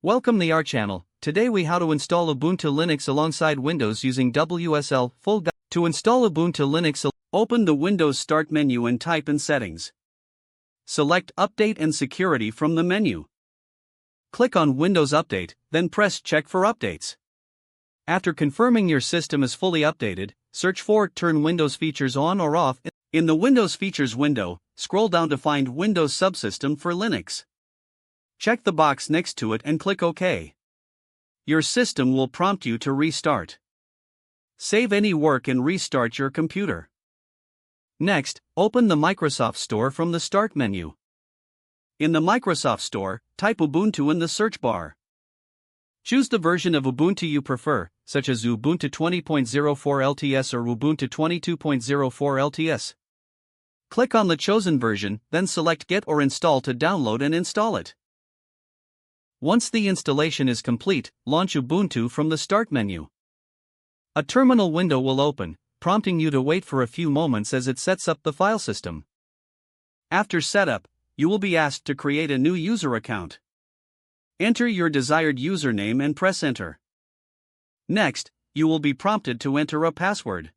Welcome to our channel. Today we how to install Ubuntu Linux alongside Windows using WSL full guide. To install Ubuntu Linux, open the Windows Start menu and type in Settings. Select Update and Security from the menu. Click on Windows Update, then press Check for updates. After confirming your system is fully updated, search for Turn Windows Features on or off. In the Windows Features window, scroll down to find Windows Subsystem for Linux. Check the box next to it and click OK. Your system will prompt you to restart. Save any work and restart your computer. Next, open the Microsoft Store from the Start menu. In the Microsoft Store, type Ubuntu in the search bar. Choose the version of Ubuntu you prefer, such as Ubuntu 20.04 LTS or Ubuntu 22.04 LTS. Click on the chosen version, then select Get or Install to download and install it. Once the installation is complete, launch Ubuntu from the Start menu. A terminal window will open, prompting you to wait for a few moments as it sets up the file system. After setup, you will be asked to create a new user account. Enter your desired username and press Enter. Next, you will be prompted to enter a password.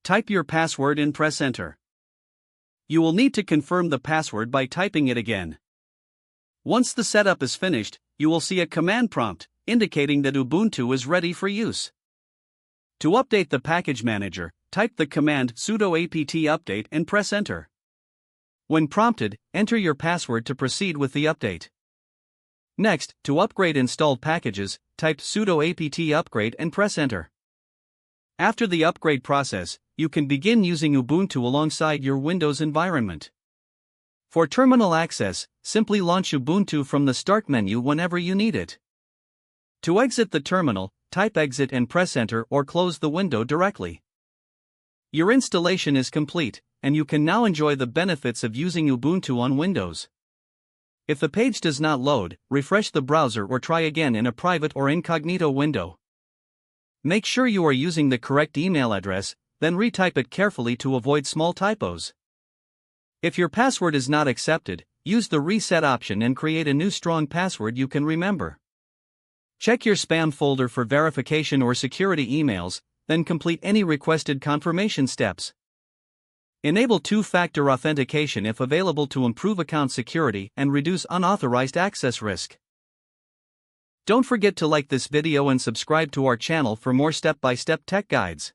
Type your password and press Enter. You will need to confirm the password by typing it again. Once the setup is finished, you will see a command prompt indicating that Ubuntu is ready for use. To update the package manager, type the command sudo apt update and press Enter. When prompted, enter your password to proceed with the update. Next, to upgrade installed packages, type sudo apt upgrade and press Enter. After the upgrade process, you can begin using Ubuntu alongside your Windows environment. For terminal access, simply launch Ubuntu from the Start menu whenever you need it. To exit the terminal, type Exit and press Enter or close the window directly. Your installation is complete, and you can now enjoy the benefits of using Ubuntu on Windows. If the page does not load, refresh the browser or try again in a private or incognito window. Make sure you are using the correct email address, then retype it carefully to avoid small typos. If your password is not accepted, use the reset option and create a new strong password you can remember. Check your spam folder for verification or security emails, then complete any requested confirmation steps. Enable two-factor authentication if available to improve account security and reduce unauthorized access risk. Don't forget to like this video and subscribe to our channel for more step-by-step tech guides.